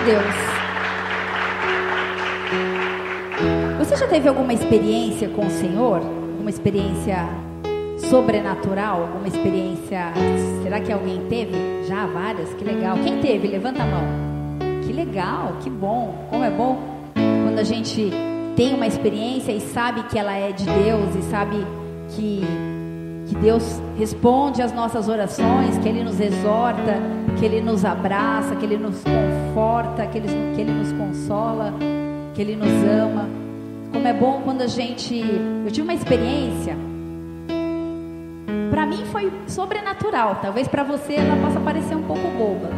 Deus. Você já teve alguma experiência com o Senhor? Uma experiência sobrenatural? Alguma experiência... Será que alguém teve? Já, várias? Que legal. Quem teve? Levanta a mão. Que legal, que bom. Como é bom quando a gente tem uma experiência e sabe que ela é de Deus, e sabe que Deus responde às nossas orações, que Ele nos exorta, que Ele nos abraça, que Ele nos conforta, que Ele nos consola, que Ele nos ama. Como é bom quando a gente... Eu tive uma experiência, para mim foi sobrenatural. Talvez para você ela possa parecer um pouco boba,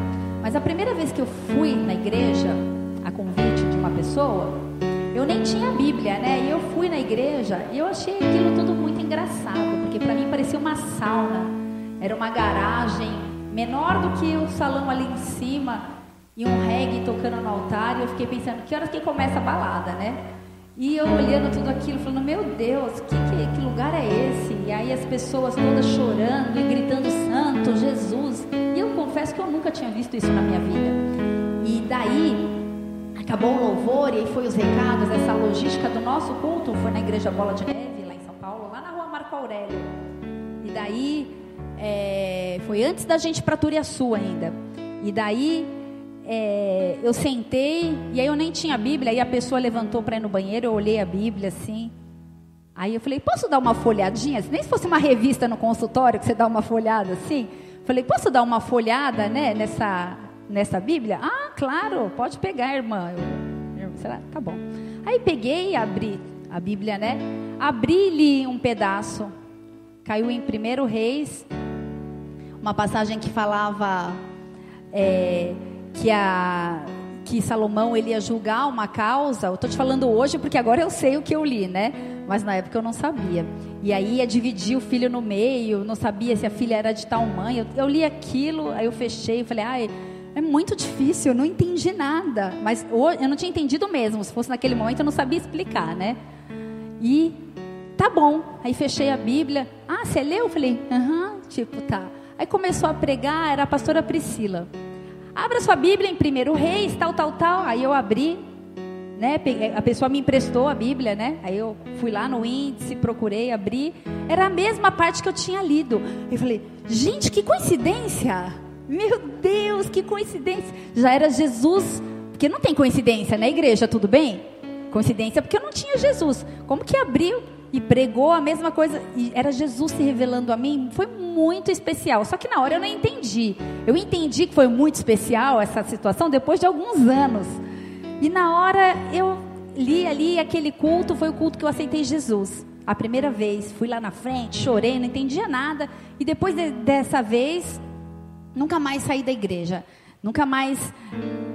mas a primeira vez que eu fui na igreja, a convite de uma pessoa, eu nem tinha Bíblia, né? E eu fui na igreja e eu achei aquilo tudo muito engraçado, porque para mim parecia uma sauna. Era uma garagem menor do que o salão ali em cima, e um reggae tocando no altar. E eu fiquei pensando, que horas que começa a balada, né? E eu olhando tudo aquilo, falando, meu Deus, que lugar é esse? E aí as pessoas todas chorando e gritando, Santo, Jesus. E eu confesso que eu nunca tinha visto isso na minha vida. E daí... acabou o louvor e aí foi os recados. Essa logística do nosso culto foi na Igreja Bola de Neve, lá em São Paulo, lá na rua Marco Aurélio. E daí, foi antes da gente ir para Turiaçu ainda. E daí, eu sentei, e aí eu nem tinha Bíblia, aí a pessoa levantou para ir no banheiro, eu olhei a Bíblia assim. Aí eu falei, posso dar uma folhadinha? Nem se fosse uma revista no consultório, que você dá uma folhada assim. Falei, posso dar uma folhada, né, nessa Bíblia? Ah, claro, pode pegar, irmã. Será? Tá bom. Aí peguei e abri a Bíblia, né? Abri-lhe um pedaço. Caiu em 1 Reis, uma passagem que falava que Salomão ele ia julgar uma causa. Eu estou te falando hoje porque agora eu sei o que eu li, né? Mas na época eu não sabia. E aí ia dividir o filho no meio, não sabia se a filha era de tal mãe. Eu li aquilo, aí eu fechei e falei, é muito difícil, eu não entendi nada. Mas eu não tinha entendido mesmo. Se fosse naquele momento eu não sabia explicar, né? E tá bom. Aí fechei a Bíblia. Ah, você leu? Eu falei, tá. Aí começou a pregar, era a pastora Priscila. Abra sua Bíblia em 1 Reis, tal. Aí eu abri, né? A pessoa me emprestou a Bíblia, né? Aí eu fui lá no índice, procurei, abri. Era a mesma parte que eu tinha lido. Eu falei, gente, que coincidência! Meu Deus, que coincidência! Já era Jesus, porque não tem coincidência, né, igreja? Tudo bem? Coincidência porque eu não tinha Jesus. Como que abriu e pregou a mesma coisa? E era Jesus se revelando a mim. Foi muito especial. Só que na hora eu não entendi. Eu entendi que foi muito especial essa situação depois de alguns anos. E na hora eu li ali aquele culto, foi o culto que eu aceitei Jesus. A primeira vez, fui lá na frente, chorei, não entendia nada. E depois dessa vez... nunca mais saí da igreja, nunca mais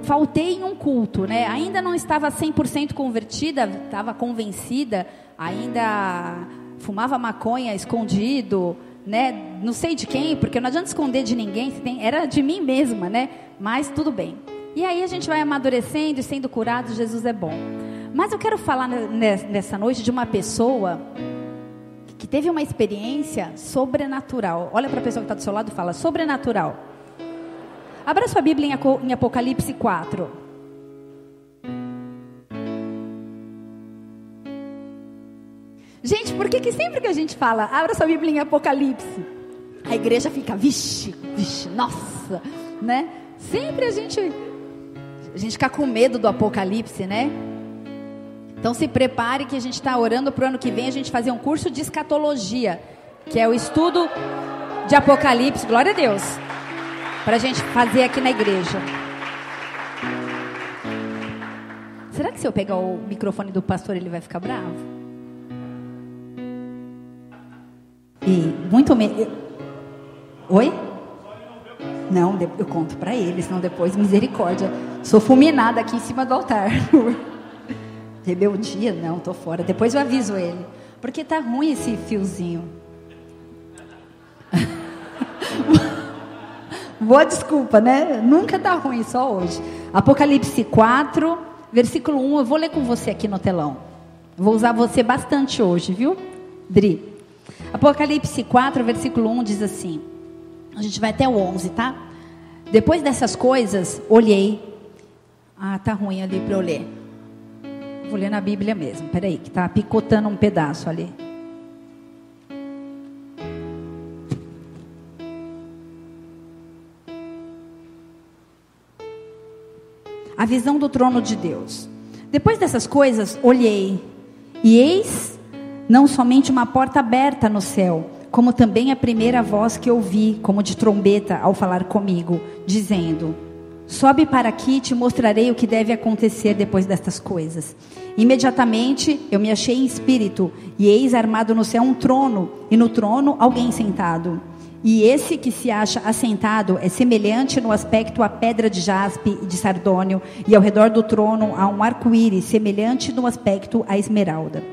faltei em um culto, né? Ainda não estava 100% convertida, estava convencida, ainda fumava maconha escondido, né? Não sei de quem, porque não adianta esconder de ninguém, era de mim mesma, né? Mas tudo bem. E aí a gente vai amadurecendo e sendo curado, Jesus é bom. Mas eu quero falar nessa noite de uma pessoa que teve uma experiência sobrenatural. Olha para a pessoa que está do seu lado e fala, sobrenatural. Abra sua Bíblia em Apocalipse 4. Gente, por que sempre que a gente fala, abra sua Bíblia em Apocalipse, a igreja fica, vixe, nossa, né? Sempre a gente fica com medo do Apocalipse, né? Então se prepare que a gente está orando para o ano que vem a gente fazer um curso de escatologia, que é o estudo de Apocalipse, glória a Deus, para a gente fazer aqui na igreja. Será que se eu pegar o microfone do pastor ele vai ficar bravo? E muito medo. Oi? Não, eu conto para ele, senão depois misericórdia. Sou fulminada aqui em cima do altar. Rebeldia, não, tô fora. Depois eu aviso ele, porque tá ruim esse fiozinho. Boa desculpa, né? Nunca tá ruim, só hoje. Apocalipse 4, versículo 1. Eu vou ler com você aqui no telão. Vou usar você bastante hoje, viu, Dri? Apocalipse 4, versículo 1 diz assim. A gente vai até o 11, tá? Depois dessas coisas, olhei. Ah, tá ruim ali para eu ler. Vou ler na Bíblia mesmo. Peraí, que tá picotando um pedaço ali. A visão do trono de Deus. Depois dessas coisas, olhei, e eis, não somente uma porta aberta no céu, como também a primeira voz que ouvi, como de trombeta, ao falar comigo, dizendo: sobe para aqui e te mostrarei o que deve acontecer depois destas coisas. Imediatamente eu me achei em espírito, e eis armado no céu um trono, e no trono alguém sentado. E esse que se acha assentado é semelhante no aspecto à pedra de jaspe e de sardônio, e ao redor do trono há um arco-íris, semelhante no aspecto à esmeralda.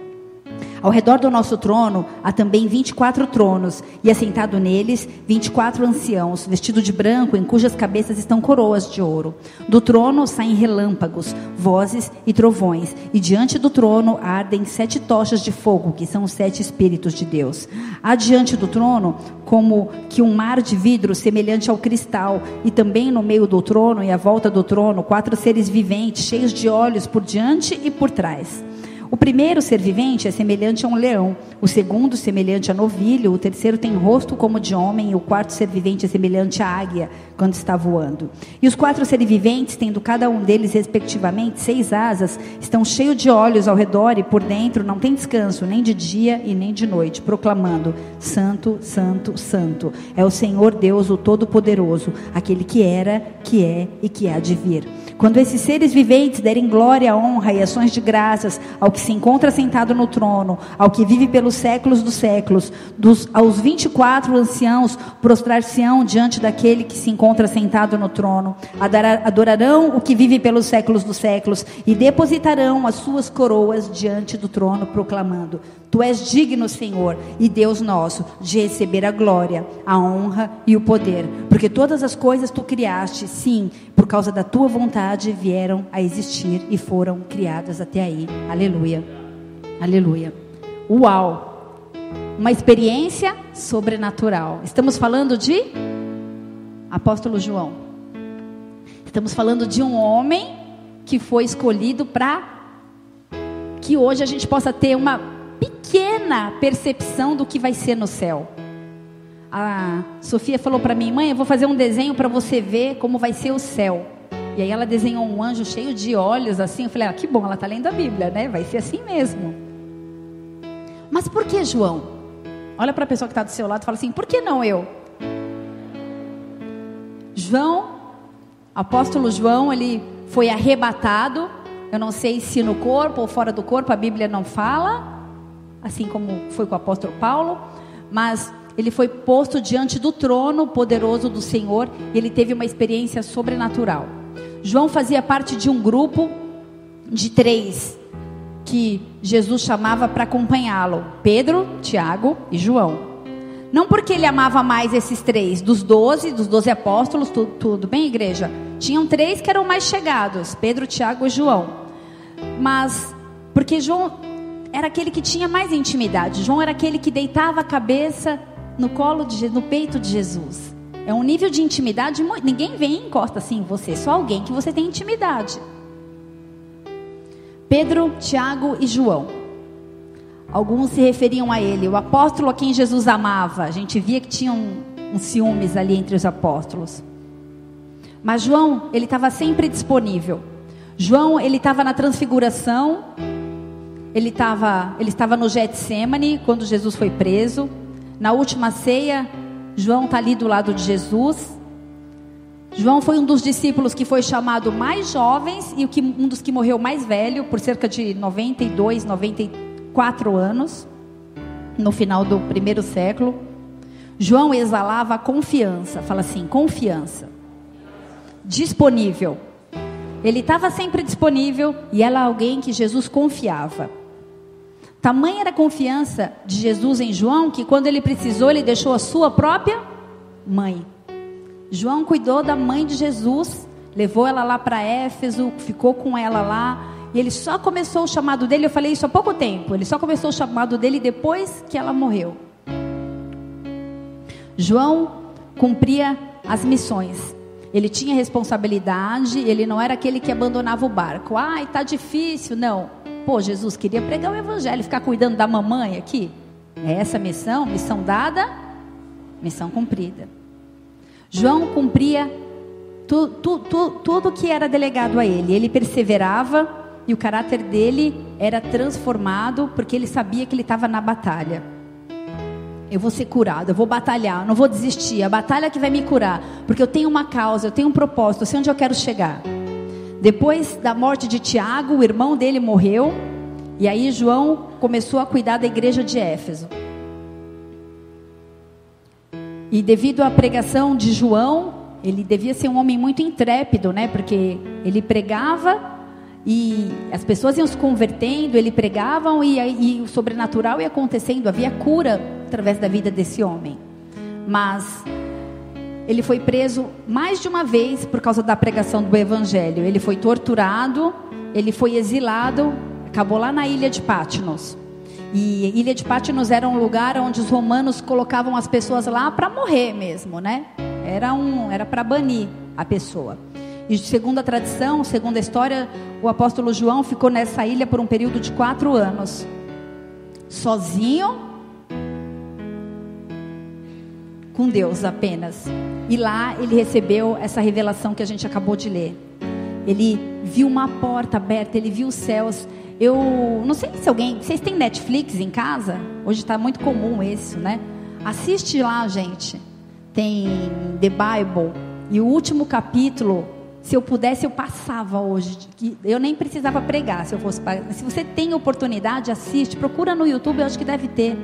Ao redor do nosso trono há também 24 tronos, e assentado neles 24 anciãos, vestidos de branco, em cujas cabeças estão coroas de ouro. Do trono saem relâmpagos, vozes e trovões, e diante do trono ardem 7 tochas de fogo, que são os 7 Espíritos de Deus. Há diante do trono como que um mar de vidro semelhante ao cristal, e também no meio do trono e à volta do trono 4 seres viventes, cheios de olhos por diante e por trás. O primeiro ser vivente é semelhante a um leão, o segundo semelhante a novilho, o terceiro tem rosto como de homem, e o quarto ser vivente é semelhante à águia, quando está voando. E os 4 seres viventes, tendo cada um deles respectivamente 6 asas, estão cheios de olhos ao redor, e por dentro não tem descanso, nem de dia e nem de noite, proclamando: Santo, Santo, Santo, é o Senhor Deus, o Todo-Poderoso, aquele que era, que é e que há de vir. Quando esses seres viventes derem glória, honra e ações de graças ao que se encontra sentado no trono, ao que vive pelos séculos dos séculos, aos 24 anciãos prostrar-se-ão diante daquele que se encontra sentado no trono, adorarão o que vive pelos séculos dos séculos e depositarão as suas coroas diante do trono, proclamando: Tu és digno, Senhor, e Deus nosso, de receber a glória, a honra e o poder, porque todas as coisas Tu criaste, sim, por causa da Tua vontade vieram a existir e foram criadas até aí. Aleluia, aleluia. Uau, uma experiência sobrenatural. Estamos falando de apóstolo João. Estamos falando de um homem que foi escolhido para que hoje a gente possa ter uma pequena percepção do que vai ser no céu. A Sofia falou para mim: mãe, eu vou fazer um desenho para você ver como vai ser o céu. E aí ela desenhou um anjo cheio de olhos assim. Eu falei: que bom, ela está lendo a Bíblia, né? Vai ser assim mesmo. Mas por que João? Olha para a pessoa que está do seu lado e fala assim: por que não eu? João, apóstolo João, ele foi arrebatado. Eu não sei se no corpo ou fora do corpo, a Bíblia não fala, assim como foi com o apóstolo Paulo, mas ele foi posto diante do trono poderoso do Senhor, e ele teve uma experiência sobrenatural. João fazia parte de um grupo de 3 que Jesus chamava para acompanhá-lo: Pedro, Tiago e João. Não porque ele amava mais esses 3, dos 12 apóstolos, tudo bem, igreja? Tinham 3 que eram mais chegados: Pedro, Tiago e João. Mas porque João era aquele que tinha mais intimidade. João era aquele que deitava a cabeça no peito de Jesus. É um nível de intimidade, ninguém vem e encosta assim em você, só alguém que você tem intimidade. Pedro, Tiago e João. Alguns se referiam a ele, o apóstolo a quem Jesus amava. A gente via que tinha uns ciúmes ali entre os apóstolos. Mas João, ele estava sempre disponível. João, ele estava na transfiguração. Ele estava no Getsemane, quando Jesus foi preso. Na última ceia, João está ali do lado de Jesus. João foi um dos discípulos que foi chamado mais jovens e um dos que morreu mais velho, por cerca de 92, 94 anos, no final do 1º século. João exalava confiança, fala assim, confiança, disponível. Ele estava sempre disponível e era alguém que Jesus confiava. Tamanha era a confiança de Jesus em João, que quando ele precisou, ele deixou a sua própria mãe. João cuidou da mãe de Jesus, levou ela lá para Éfeso, ficou com ela lá, e ele só começou o chamado dele, eu falei isso há pouco tempo, ele só começou o chamado dele depois que ela morreu. João cumpria as missões. ele tinha responsabilidade, ele não era aquele que abandonava o barco. Ai, tá difícil, não. Pô, Jesus queria pregar o evangelho, ficar cuidando da mamãe aqui. É essa a missão, missão dada, missão cumprida. João cumpria tudo que era delegado a ele. Ele perseverava e o caráter dele era transformado, porque ele sabia que ele estava na batalha. Eu vou ser curado, eu vou batalhar, eu não vou desistir. A batalha que vai me curar, porque eu tenho uma causa, eu tenho um propósito, eu sei onde eu quero chegar. Depois da morte de Tiago, o irmão dele morreu, e aí João começou a cuidar da igreja de Éfeso. E devido à pregação de João, ele devia ser um homem muito intrépido, né? Porque ele pregava e as pessoas iam se convertendo, ele pregava e o sobrenatural ia acontecendo, havia cura através da vida desse homem. Mas ele foi preso mais de uma vez por causa da pregação do evangelho. Ele foi torturado, ele foi exilado, acabou lá na ilha de Patmos. E ilha de Patmos era um lugar onde os romanos colocavam as pessoas lá para morrer mesmo, né? Era para banir a pessoa. E segundo a tradição, segundo a história, o apóstolo João ficou nessa ilha por um período de 4 anos, sozinho, com Deus apenas. E lá ele recebeu essa revelação que a gente acabou de ler. Ele viu uma porta aberta, ele viu os céus. Eu não sei se vocês têm Netflix em casa? Hoje está muito comum isso, né? Assiste lá, gente. Tem The Bible. E o último capítulo, se eu pudesse, eu passava hoje. Eu nem precisava pregar, se eu fosse. Se você tem oportunidade, assiste. Procura no YouTube, eu acho que deve ter.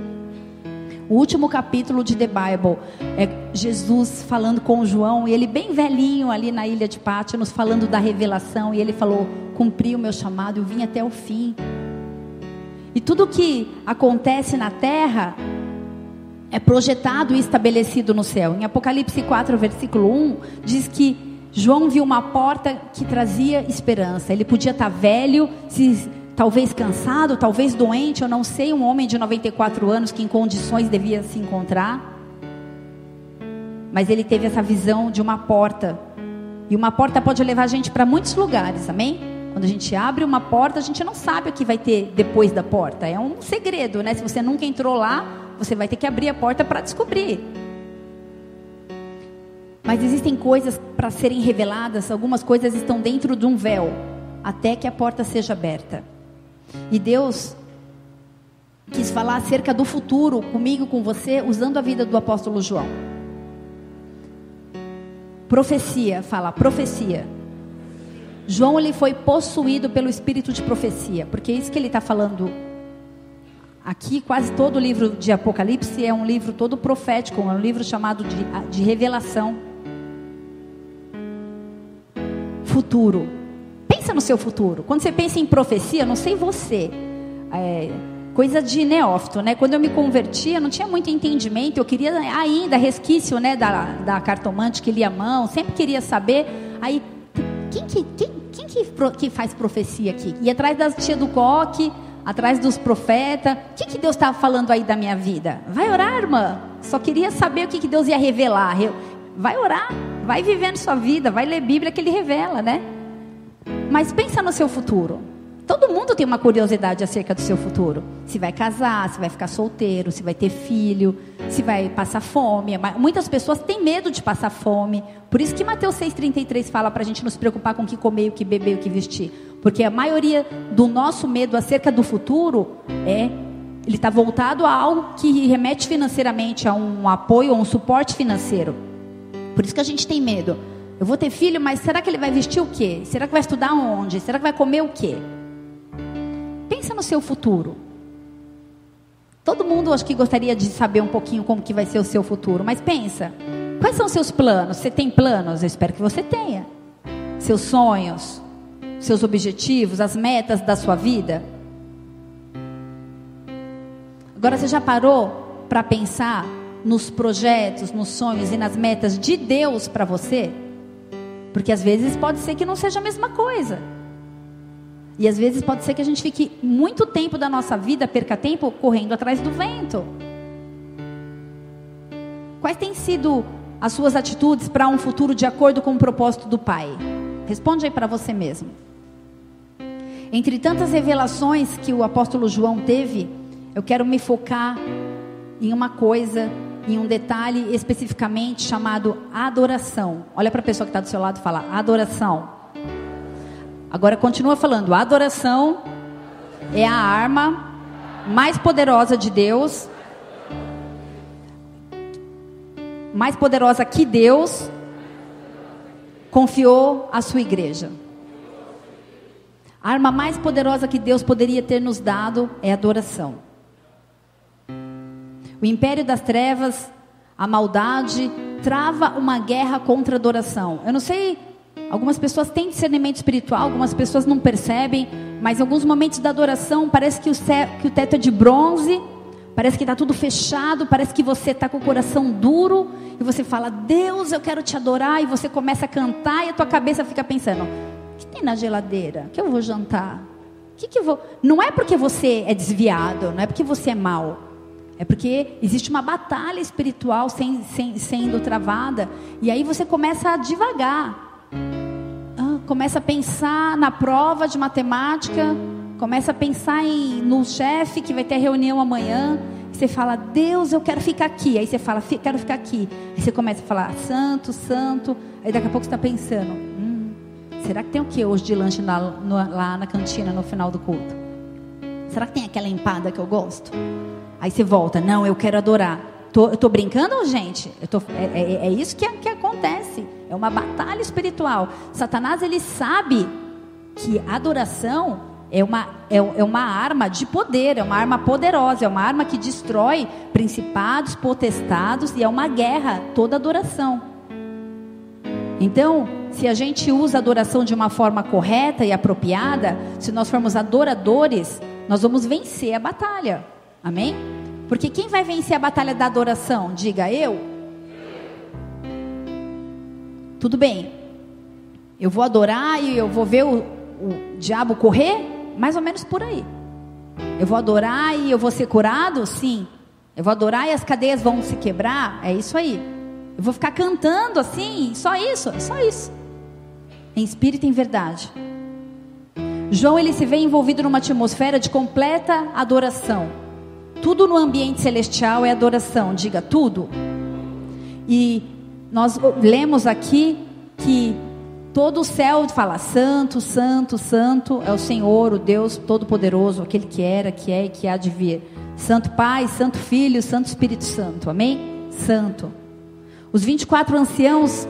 O último capítulo de The Bible é Jesus falando com João, e ele bem velhinho ali na ilha de Patmos, falando da revelação, e ele falou: cumpri o meu chamado, eu vim até o fim. E tudo que acontece na terra é projetado e estabelecido no céu. Em Apocalipse 4, versículo 1, diz que João viu uma porta que trazia esperança. Ele podia estar velho, talvez cansado, talvez doente, eu não sei, um homem de 94 anos que em condições devia se encontrar. Mas ele teve essa visão de uma porta. E uma porta pode levar a gente para muitos lugares, amém? Quando a gente abre uma porta, a gente não sabe o que vai ter depois da porta. É um segredo, né? Se você nunca entrou lá, você vai ter que abrir a porta para descobrir. Mas existem coisas para serem reveladas, algumas coisas estão dentro de um véu, até que a porta seja aberta. E Deus quis falar acerca do futuro comigo, com você, usando a vida do apóstolo João. Profecia, fala, profecia. João, ele foi possuído pelo espírito de profecia, porque é isso que ele está falando aqui. Quase todo o livro de Apocalipse é um livro todo profético, é um livro chamado de revelação. Futuro. Pensa no seu futuro. Quando você pensa em profecia, não sei você, coisa de neófito, né? Quando eu me converti, eu não tinha muito entendimento. Eu queria ainda resquício, né, da cartomante que lia a mão. Sempre queria saber. Aí, quem que faz profecia aqui? E atrás das tia do coque, atrás dos profetas. O que Deus estava falando aí da minha vida? Vai orar, irmã. Só queria saber o que Deus ia revelar. Vai orar, vai vivendo sua vida, vai ler Bíblia que Ele revela, né? Mas pensa no seu futuro. Todo mundo tem uma curiosidade acerca do seu futuro. Se vai casar, se vai ficar solteiro, se vai ter filho, se vai passar fome. Muitas pessoas têm medo de passar fome. Por isso que Mateus 6,33 fala para a gente nos preocupar com o que comer, o que beber, o que vestir. Porque a maioria do nosso medo acerca do futuro ele está voltado a algo que remete financeiramente, a um apoio, a um suporte financeiro. Por isso que a gente tem medo. Eu vou ter filho, mas será que ele vai vestir o quê? Será que vai estudar onde? Será que vai comer o quê? Pensa no seu futuro. Todo mundo acho que gostaria de saber um pouquinho como que vai ser o seu futuro. Mas pensa, quais são os seus planos? Você tem planos? Eu espero que você tenha. Seus sonhos, seus objetivos, as metas da sua vida. Agora você já parou para pensar nos projetos, nos sonhos e nas metas de Deus para você? Porque às vezes pode ser que não seja a mesma coisa. E às vezes pode ser que a gente fique muito tempo da nossa vida, perca tempo correndo atrás do vento. Quais têm sido as suas atitudes para um futuro de acordo com o propósito do Pai? Responde aí para você mesmo. Entre tantas revelações que o apóstolo João teve, eu quero me focar em uma coisa, em um detalhe especificamente chamado adoração. Olha para a pessoa que está do seu lado e fala: adoração. Agora continua falando: adoração é a arma mais poderosa de Deus, mais poderosa que Deus confiou à sua igreja. A arma mais poderosa que Deus poderia ter nos dado é a adoração. O império das trevas, a maldade, trava uma guerra contra a adoração. Eu não sei, algumas pessoas têm discernimento espiritual, algumas pessoas não percebem, mas em alguns momentos da adoração parece que o teto é de bronze, parece que está tudo fechado, parece que você está com o coração duro, e você fala: Deus, eu quero te adorar, e você começa a cantar, e a tua cabeça fica pensando: o que tem na geladeira? O que eu vou jantar? O que eu vou... Não é porque você é desviado, não é porque você é mau, é porque existe uma batalha espiritual sendo travada, e aí você começa a divagar, começa a pensar na prova de matemática, começa a pensar no chefe que vai ter reunião amanhã. Você fala: Deus, eu quero ficar aqui. Aí você fala: quero ficar aqui. Aí você começa a falar: santo, santo. Aí daqui a pouco você está pensando: será que tem o que hoje de lanche lá na cantina no final do culto? Será que tem aquela empada que eu gosto? Aí você volta: não, eu quero adorar. Eu tô brincando, gente? É isso que acontece. É uma batalha espiritual. Satanás, ele sabe que a adoração é uma arma de poder, é uma arma poderosa, é uma arma que destrói principados, potestados, e é uma guerra toda adoração. Então, se a gente usa a adoração de uma forma correta e apropriada, se nós formos adoradores, nós vamos vencer a batalha. Amém? Porque quem vai vencer a batalha da adoração? Diga: eu. Tudo bem, eu vou adorar e eu vou ver o diabo correr? Mais ou menos por aí. Eu vou adorar e eu vou ser curado? Sim. Eu vou adorar e as cadeias vão se quebrar? É isso aí. Eu vou ficar cantando assim? Só isso? Só isso. Em espírito e em verdade. João, ele se vê envolvido numa atmosfera de completa adoração. Tudo no ambiente celestial é adoração. Diga: tudo. E nós lemos aqui que todo o céu fala: santo, santo, santo é o Senhor, o Deus Todo-Poderoso, aquele que era, que é e que há de vir. Santo Pai, Santo Filho, Santo Espírito Santo. Amém? Santo. Os 24 anciãos,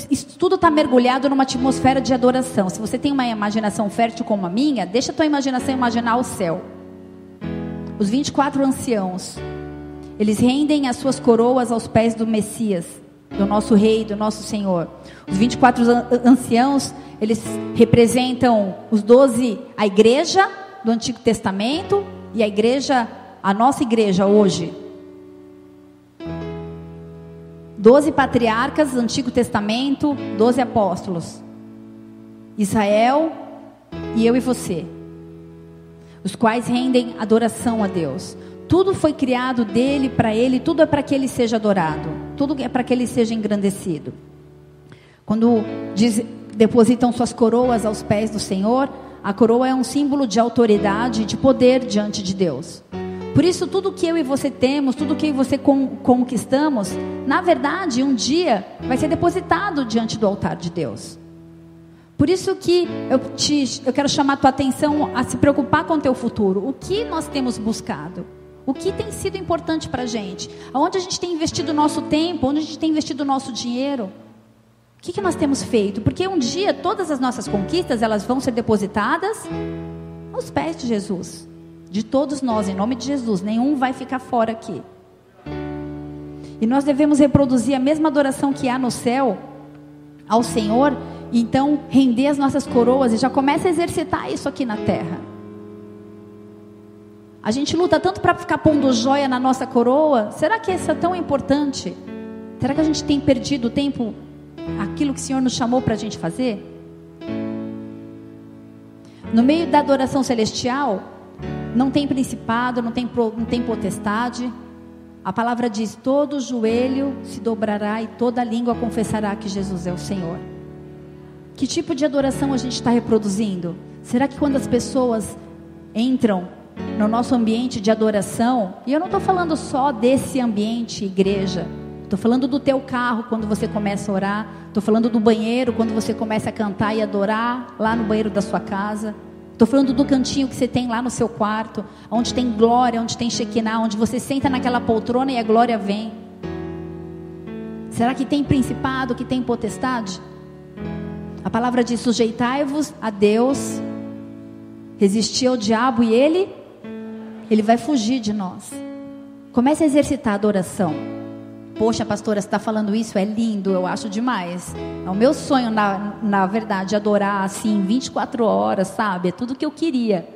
isso tudo está mergulhado numa atmosfera de adoração. Se você tem uma imaginação fértil como a minha, deixa a tua imaginação imaginar o céu. Os 24 anciãos, eles rendem as suas coroas aos pés do Messias, do nosso Rei, do nosso Senhor. Os 24 anciãos, eles representam os 12, a igreja do Antigo Testamento, e a igreja, a nossa igreja hoje. 12 patriarcas do Antigo Testamento, 12 apóstolos. Israel e eu e você, os quais rendem adoração a Deus. Tudo foi criado dele, para ele, tudo é para que ele seja adorado, tudo é para que ele seja engrandecido. Quando depositam suas coroas aos pés do Senhor, a coroa é um símbolo de autoridade e de poder diante de Deus. Por isso, tudo que eu e você temos, tudo que eu e você conquistamos, na verdade, um dia vai ser depositado diante do altar de Deus. Por isso que eu quero chamar a tua atenção a se preocupar com o teu futuro. O que nós temos buscado? O que tem sido importante para a gente? Aonde a gente tem investido o nosso tempo? Onde a gente tem investido o nosso dinheiro? O que nós temos feito? Porque um dia todas as nossas conquistas, elas vão ser depositadas aos pés de Jesus. De todos nós, em nome de Jesus. Nenhum vai ficar fora aqui. E nós devemos reproduzir a mesma adoração que há no céu ao Senhor. Então, render as nossas coroas e já começa a exercitar isso aqui na terra. A gente luta tanto para ficar pondo joia na nossa coroa. Será que isso é tão importante? Será que a gente tem perdido o tempo, aquilo que o Senhor nos chamou para a gente fazer? No meio da adoração celestial, não tem principado, não tem potestade. A palavra diz: todo joelho se dobrará e toda língua confessará que Jesus é o Senhor. Que tipo de adoração a gente está reproduzindo? Será que quando as pessoas entram no nosso ambiente de adoração, e eu não estou falando só desse ambiente igreja, estou falando do teu carro quando você começa a orar, estou falando do banheiro quando você começa a cantar e adorar lá no banheiro da sua casa, estou falando do cantinho que você tem lá no seu quarto, onde tem glória, onde tem Shekinah, onde você senta naquela poltrona e a glória vem. Será que tem principado, que tem potestade? A palavra diz: sujeitai-vos a Deus, resistir ao diabo e ele vai fugir de nós. Comece a exercitar a adoração. Poxa, pastora, você está falando isso? É lindo, eu acho demais. É o meu sonho, na verdade, adorar assim 24 horas, sabe? É tudo que eu queria.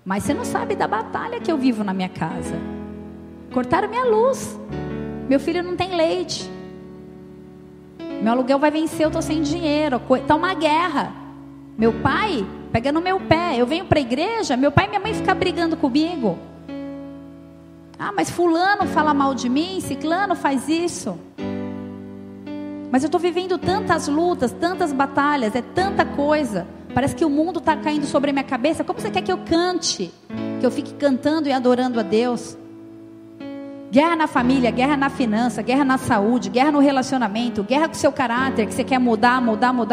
Mas você não sabe da batalha que eu vivo na minha casa. Cortaram minha luz, meu filho não tem leite, meu aluguel vai vencer, eu estou sem dinheiro, está uma guerra. Meu pai pega no meu pé, eu venho para a igreja, meu pai e minha mãe ficam brigando comigo. Ah, mas fulano fala mal de mim, ciclano faz isso. Mas eu estou vivendo tantas lutas, tantas batalhas, é tanta coisa. Parece que o mundo está caindo sobre a minha cabeça. Como você quer que eu cante? Que eu fique cantando e adorando a Deus? Guerra na família, guerra na finança, guerra na saúde, guerra no relacionamento, guerra com o seu caráter, que você quer mudar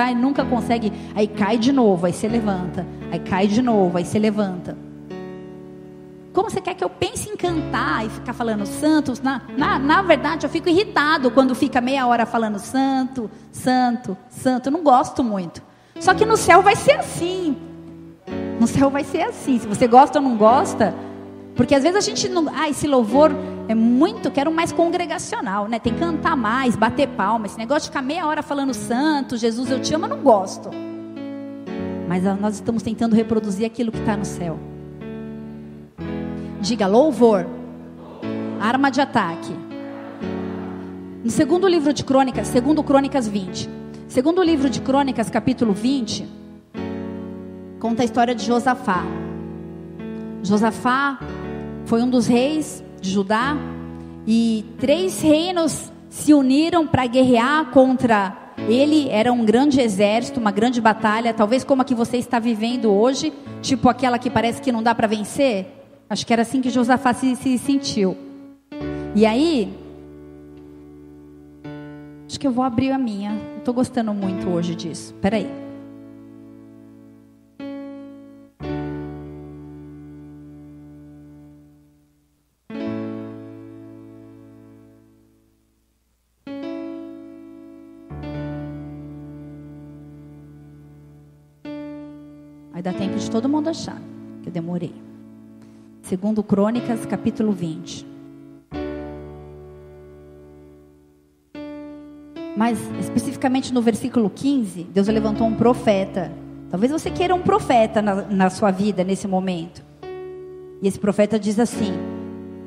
e nunca consegue. Aí cai de novo, aí você levanta. Aí cai de novo, aí você levanta. Como você quer que eu pense em cantar e ficar falando santo? Na verdade, eu fico irritado quando fica meia hora falando santo, santo, santo. Eu não gosto muito. Só que no céu vai ser assim. No céu vai ser assim. Se você gosta ou não gosta. Porque às vezes a gente não... esse louvor é muito... Quero mais congregacional, né? Tem que cantar mais, bater palma. Esse negócio de ficar meia hora falando santo, Jesus eu te amo, eu não gosto. Mas nós estamos tentando reproduzir aquilo que está no céu. Diga: louvor, arma de ataque. No segundo livro de Crônicas, segundo Crônicas 20. Segundo livro de Crônicas, capítulo 20, conta a história de Josafá. Josafá foi um dos reis de Judá, e 3 reinos se uniram para guerrear contra ele. Era um grande exército, uma grande batalha, talvez como a que você está vivendo hoje, tipo aquela que parece que não dá para vencer. Acho que era assim que Josafá se sentiu. E aí, acho que eu vou abrir a minha. Estou gostando muito hoje disso. Espera aí. Vai dar tempo de todo mundo achar, que eu demorei. Segundo Crônicas, capítulo 20. Mas, especificamente no versículo 15, Deus levantou um profeta. Talvez você queira um profeta na sua vida, nesse momento. E esse profeta diz assim: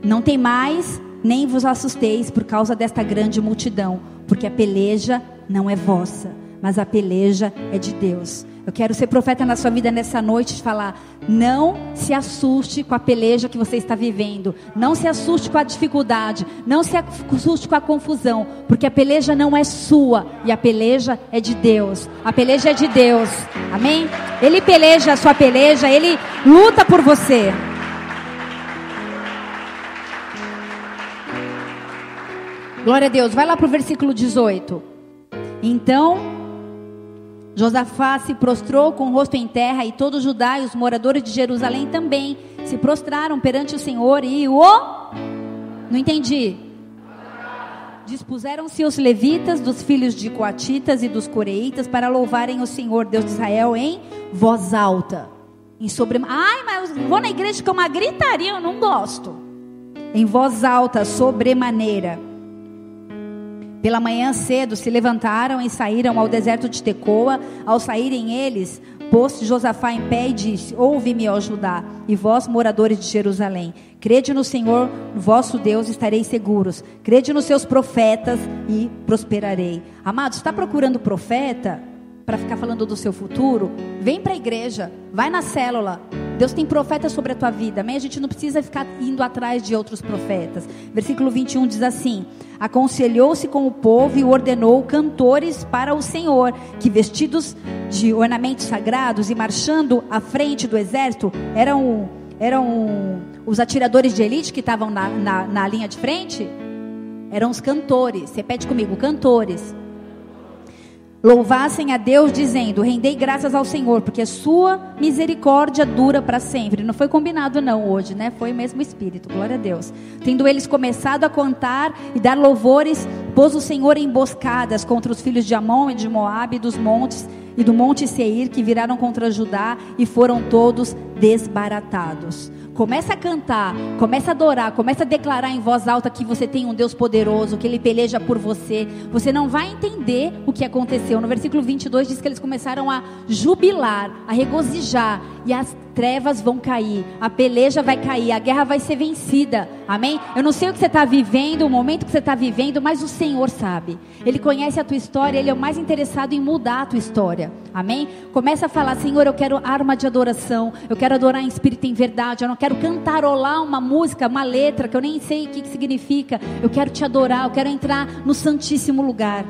não temais, nem vos assusteis por causa desta grande multidão, porque a peleja não é vossa, mas a peleja é de Deus. Eu quero ser profeta na sua vida nessa noite e falar: não se assuste com a peleja que você está vivendo. Não se assuste com a dificuldade. Não se assuste com a confusão. Porque a peleja não é sua e a peleja é de Deus. A peleja é de Deus. Amém? Ele peleja a sua peleja. Ele luta por você. Glória a Deus. Vai lá para o versículo 18. Então Josafá se prostrou com o rosto em terra, e todo Judá e os moradores de Jerusalém também se prostraram perante o Senhor e não entendi. Dispuseram-se os levitas dos filhos de Coatitas e dos Coreitas para louvarem o Senhor Deus de Israel em voz alta. Ai, mas eu vou na igreja com uma gritaria, eu não gosto. Em voz alta, sobremaneira. Pela manhã cedo se levantaram e saíram ao deserto de Tecoa. Ao saírem eles, pôs-se Josafá em pé e disse: ouve-me, ó Judá, e vós, moradores de Jerusalém, crede no Senhor, vosso Deus, estareis seguros. Crede nos seus profetas e prosperarei. Amados, está procurando profeta para ficar falando do seu futuro? Vem para a igreja, vai na célula, Deus tem profetas sobre a tua vida, amém? A gente não precisa ficar indo atrás de outros profetas. Versículo 21 diz assim: aconselhou-se com o povo e ordenou cantores para o Senhor, que vestidos de ornamentos sagrados e marchando à frente do exército, eram os atiradores de elite que estavam na linha de frente. Eram os cantores. Repete comigo: cantores. Louvassem a Deus dizendo: rendei graças ao Senhor, porque a sua misericórdia dura para sempre. Não foi combinado não hoje, né? Foi o mesmo Espírito, glória a Deus. Tendo eles começado a cantar e dar louvores, pôs o Senhor emboscadas contra os filhos de Amon e de Moabe, dos montes e do monte Seir, que viraram contra Judá, e foram todos desbaratados. Começa a cantar, começa a adorar, começa a declarar em voz alta que você tem um Deus poderoso, que Ele peleja por você. Você não vai entender o que aconteceu. No versículo 22 diz que eles começaram a jubilar, a regozijar, e as trevas vão cair, a peleja vai cair, a guerra vai ser vencida, amém? Eu não sei o que você está vivendo, o momento que você está vivendo, mas o Senhor sabe. Ele conhece a tua história, Ele é o mais interessado em mudar a tua história, amém? Começa a falar: Senhor, eu quero arma de adoração, eu quero adorar em espírito e em verdade, eu não quero cantarolar uma música, uma letra que eu nem sei o que significa. Eu quero te adorar, eu quero entrar no santíssimo lugar.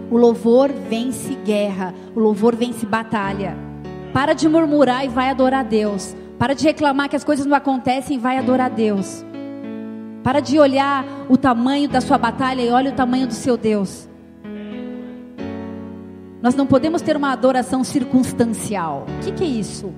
O louvor vence guerra, o louvor vence batalha. Para de murmurar e vai adorar a Deus. Para de reclamar que as coisas não acontecem e vai adorar a Deus. Para de olhar o tamanho da sua batalha e olha o tamanho do seu Deus. Nós não podemos ter uma adoração circunstancial. O que é isso?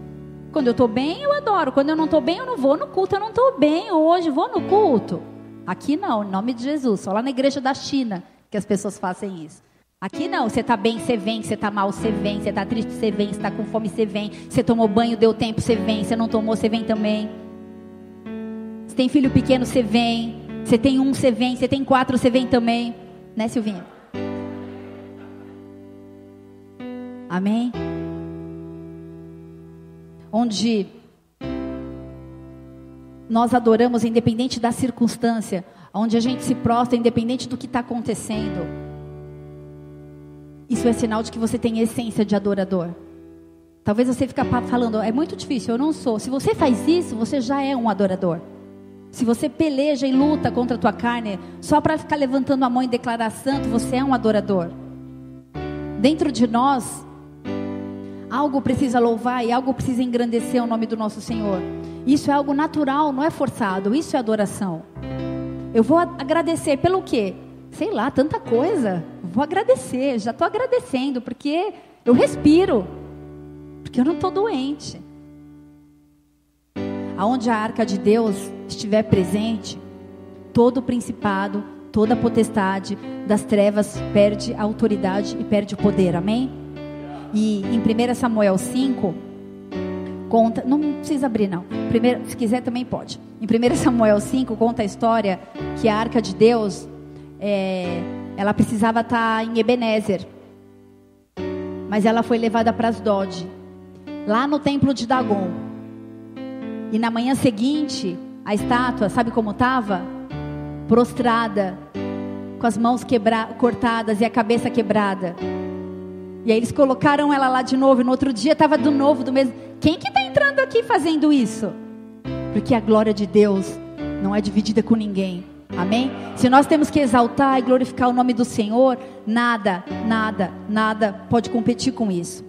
Quando eu estou bem, eu adoro. Quando eu não estou bem, eu não vou no culto. Eu não estou bem hoje, vou no culto. Aqui não, em nome de Jesus. Só lá na igreja da China que as pessoas fazem isso. Aqui não, você está bem, você vem. Você está mal, você vem. Você está triste, você vem. Você está com fome, você vem. Você tomou banho, deu tempo, você vem. Você não tomou, você vem também. Você tem filho pequeno, você vem. Você tem um, você vem. Você tem 4, você vem também. Né, Silvinha? Amém? Onde nós adoramos independente da circunstância, onde a gente se prostra independente do que está acontecendo. Isso é sinal de que você tem essência de adorador. Talvez você fique falando: é muito difícil, eu não sou. Se você faz isso, você já é um adorador. Se você peleja e luta contra a tua carne só para ficar levantando a mão e declarar santo, você é um adorador. Dentro de nós, algo precisa louvar e algo precisa engrandecer o nome do nosso Senhor. Isso é algo natural, não é forçado. Isso é adoração. Eu vou agradecer pelo quê? Sei lá, tanta coisa. Vou agradecer, já estou agradecendo porque eu respiro, porque eu não estou doente. Aonde a arca de Deus estiver presente, todo principado, toda potestade das trevas perde a autoridade e perde o poder, amém? E em 1 Samuel 5, conta, não precisa abrir não, se quiser também pode. Em 1 Samuel 5 conta a história que a arca de Deus, ela precisava estar em Ebenezer, mas ela foi levada para Asdod, lá no templo de Dagon. E na manhã seguinte, a estátua, sabe como estava? Prostrada, com as mãos cortadas e a cabeça quebrada. E aí eles colocaram ela lá de novo, e no outro dia estava do novo, do mesmo. Quem que está entrando aqui fazendo isso? Porque a glória de Deus não é dividida com ninguém, amém? Se nós temos que exaltar e glorificar o nome do Senhor, nada pode competir com isso.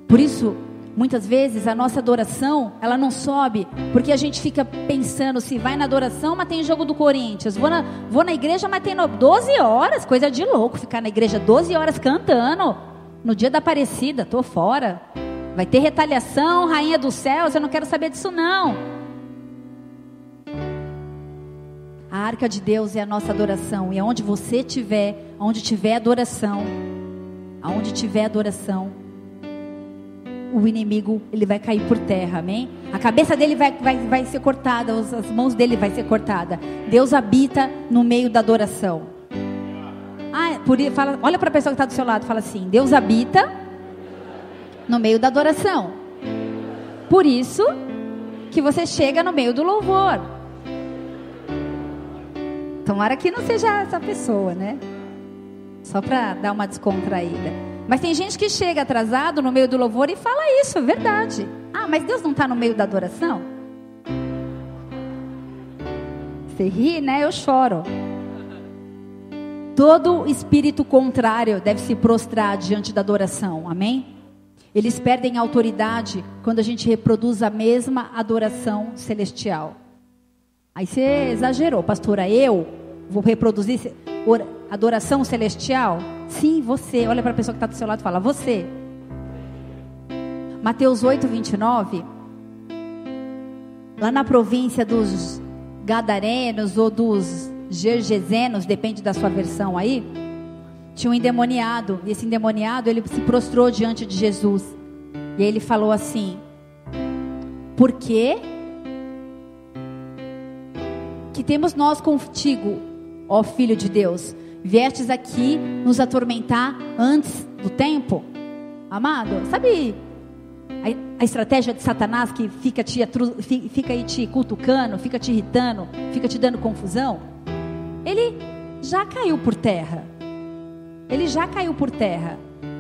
Por isso, muitas vezes a nossa adoração, ela não sobe, porque a gente fica pensando, se vai na adoração, mas tem jogo do Corinthians, vou na igreja, mas tem 12 horas, coisa de louco, ficar na igreja 12 horas cantando, no dia da Aparecida, tô fora, vai ter retaliação, rainha dos céus, eu não quero saber disso não. A arca de Deus é a nossa adoração, e aonde você estiver, aonde tiver adoração, o inimigo, ele vai cair por terra, amém? A cabeça dele vai ser cortada, as mãos dele vai ser cortada. Deus habita no meio da adoração. Olha para a pessoa que está do seu lado, fala assim: Deus habita no meio da adoração. Por isso que você chega no meio do louvor. Tomara que não seja essa pessoa, né? Só para dar uma descontraída. Mas tem gente que chega atrasado no meio do louvor e fala isso, é verdade. Ah, mas Deus não está no meio da adoração? Você ri, né? Eu choro. Todo espírito contrário deve se prostrar diante da adoração, amém? Eles perdem autoridade quando a gente reproduz a mesma adoração celestial. Aí você exagerou, pastora, eu vou reproduzir adoração celestial? Sim, você. Olha para a pessoa que está do seu lado e fala, você. Mateus 8, 29. Lá na província dos Gadarenos ou dos Gergesenos, depende da sua versão aí, tinha um endemoniado. E esse endemoniado, ele se prostrou diante de Jesus. E aí ele falou assim: por quê que temos nós contigo, ó Filho de Deus? Viestes aqui nos atormentar antes do tempo? Amado, sabe a estratégia de Satanás que fica aí te cutucando, fica te irritando, fica te dando confusão? Ele já caiu por terra. Ele já caiu por terra.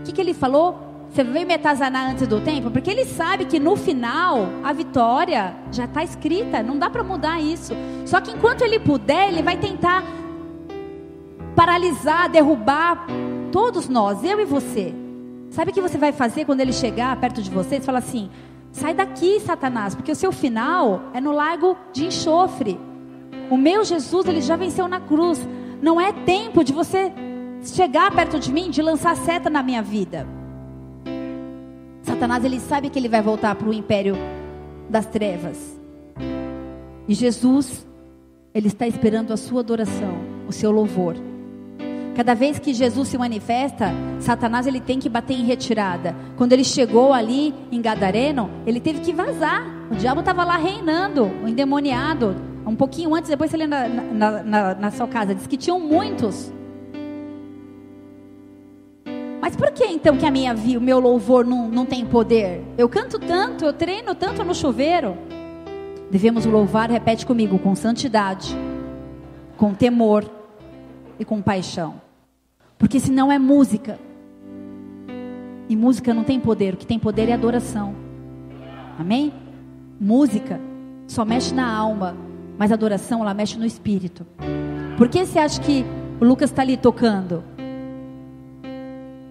O que ele falou? Você veio me atazanar antes do tempo? Porque ele sabe que no final a vitória já está escrita. Não dá para mudar isso. Só que enquanto ele puder, ele vai tentar paralisar, derrubar todos nós, eu e você. Sabe o que você vai fazer quando ele chegar perto de você? Você fala assim: sai daqui, Satanás, porque o seu final é no lago de enxofre. O meu Jesus, ele já venceu na cruz. Não é tempo de você chegar perto de mim, de lançar seta na minha vida. Satanás, ele sabe que ele vai voltar para o império das trevas. E Jesus, ele está esperando a sua adoração, o seu louvor. Cada vez que Jesus se manifesta, Satanás, ele tem que bater em retirada. Quando ele chegou ali em Gadareno, ele teve que vazar. O diabo estava lá reinando, o endemoniado. Um pouquinho antes, depois você lê na sua casa, diz que tinham muitos. Mas por que então que o meu louvor não tem poder? Eu canto tanto, eu treino tanto no chuveiro. Devemos louvar, repete comigo, com santidade, com temor e com paixão. Porque senão é música. E música não tem poder, o que tem poder é adoração. Amém? Música só mexe na alma, mas adoração ela mexe no espírito. Por que você acha que o Lucas está ali tocando?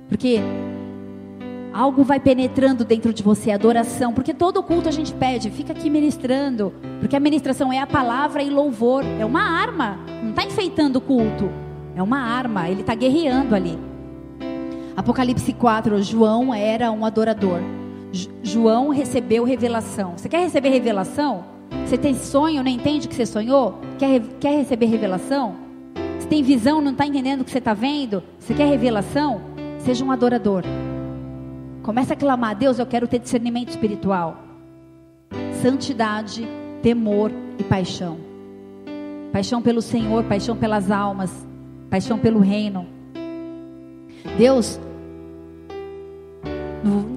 Porque algo vai penetrando dentro de você, adoração. Porque todo culto a gente pede, fica aqui ministrando. Porque a ministração é a palavra e louvor. É uma arma, não está enfeitando o culto. É uma arma, ele está guerreando ali. Apocalipse 4, João era um adorador. João recebeu revelação. Você quer receber revelação? Você tem sonho, não entende o que você sonhou? Quer receber revelação? Você tem visão, não está entendendo o que você está vendo? Você quer revelação? Seja um adorador. Comece a clamar: Deus, eu quero ter discernimento espiritual. Santidade, temor e paixão. Paixão pelo Senhor, paixão pelas almas, paixão pelo reino. Deus,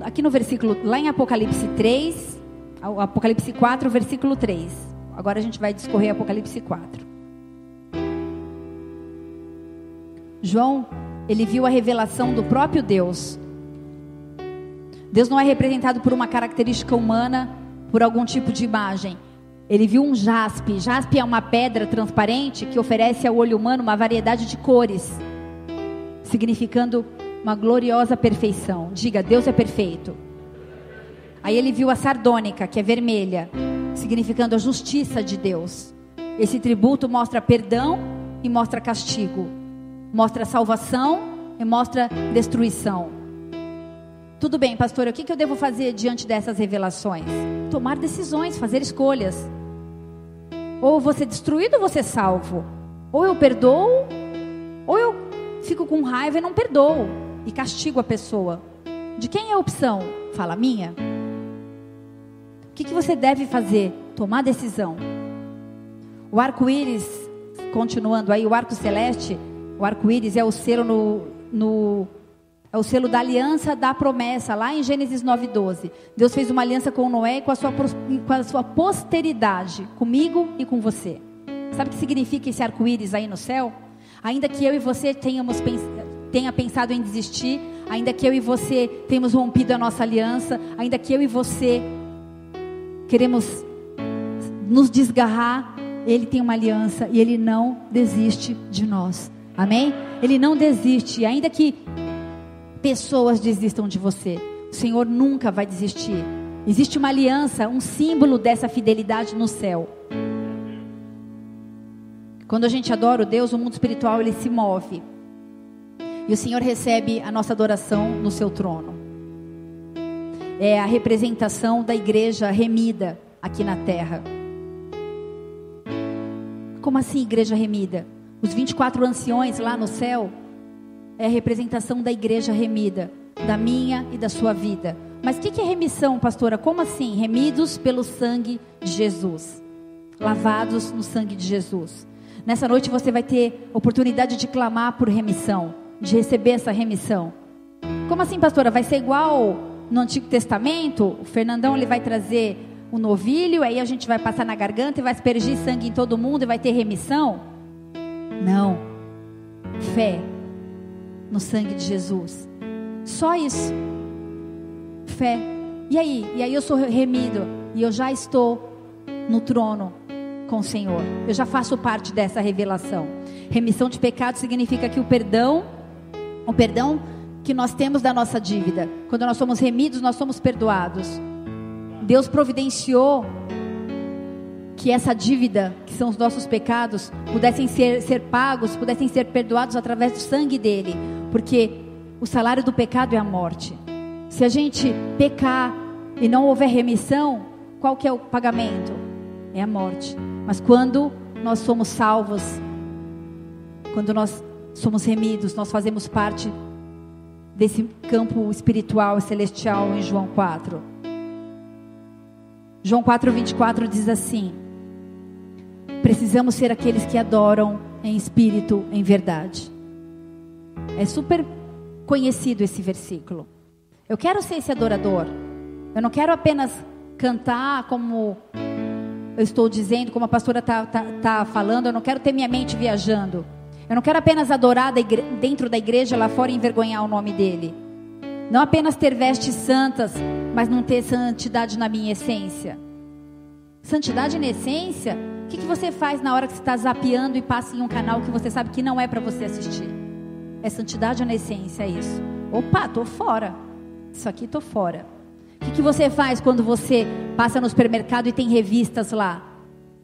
aqui no versículo, lá em Apocalipse 3, Apocalipse 4, versículo 3. Agora a gente vai discorrer Apocalipse 4. João, ele viu a revelação do próprio Deus. Deus não é representado por uma característica humana, por algum tipo de imagem. Ele viu um jaspe. Jaspe é uma pedra transparente que oferece ao olho humano uma variedade de cores, significando uma gloriosa perfeição. Diga: Deus é perfeito. Aí ele viu a sardônica, que é vermelha, significando a justiça de Deus. Esse tributo mostra perdão e mostra castigo, mostra salvação e mostra destruição. Tudo bem, pastor, o que eu devo fazer diante dessas revelações? Tomar decisões, fazer escolhas. Ou eu vou ser destruído ou vou ser salvo. Ou eu perdoo, ou eu fico com raiva e não perdoo e castigo a pessoa. De quem é a opção? Fala: minha. O que você deve fazer? Tomar decisão. O arco-íris, continuando aí, o arco celeste, o arco-íris é o selo é o selo da aliança da promessa, lá em Gênesis 9:12. Deus fez uma aliança com Noé e com a sua posteridade, comigo e com você. Sabe o que significa esse arco-íris aí no céu? Ainda que eu e você tenha pensado em desistir, ainda que eu e você temos rompido a nossa aliança, ainda que eu e você queremos nos desgarrar, Ele tem uma aliança e Ele não desiste de nós. Amém? Ele não desiste, ainda que pessoas desistam de você, o Senhor nunca vai desistir. Existe uma aliança, um símbolo dessa fidelidade no céu. Quando a gente adora o Deus, o mundo espiritual ele se move. E o Senhor recebe a nossa adoração no seu trono. É a representação da igreja remida aqui na terra. Como assim igreja remida? Os 24 anciões lá no céu é a representação da igreja remida, da minha e da sua vida. Mas o que é remissão, pastora? Como assim? Remidos pelo sangue de Jesus, lavados no sangue de Jesus. Nessa noite você vai ter oportunidade de clamar por remissão, de receber essa remissão. Como assim, pastora? Vai ser igual no Antigo Testamento? O Fernandão ele vai trazer um novilho, aí a gente vai passar na garganta e vai aspergir sangue em todo mundo e vai ter remissão? Não. Fé no sangue de Jesus. Só isso. Fé. E aí eu sou remido e eu já estou no trono com o Senhor. Eu já faço parte dessa revelação. Remissão de pecado significa que o perdão que nós temos da nossa dívida, quando nós somos remidos, nós somos perdoados. Deus providenciou que essa dívida, que são os nossos pecados, pudessem ser pagos, pudessem ser perdoados através do sangue dele, porque o salário do pecado é a morte. Se a gente pecar e não houver remissão, qual que é o pagamento? É a morte. Mas quando nós somos salvos, quando nós somos remidos, nós fazemos parte desse campo espiritual e celestial em João 4. João 4:24 diz assim: precisamos ser aqueles que adoram em espírito, em verdade. É super conhecido esse versículo. Eu quero ser esse adorador. Eu não quero apenas cantar como eu estou dizendo, como a pastora tá falando. Eu não quero ter minha mente viajando. Eu não quero apenas adorar dentro da igreja, lá fora, e envergonhar o nome dele. Não apenas ter vestes santas, mas não ter santidade na minha essência. Santidade na essência? O que você faz na hora que você está zapeando e passa em um canal que você sabe que não é para você assistir? É santidade na essência, é isso. Opa, tô fora. Isso aqui tô fora. O que você faz quando você passa no supermercado e tem revistas lá?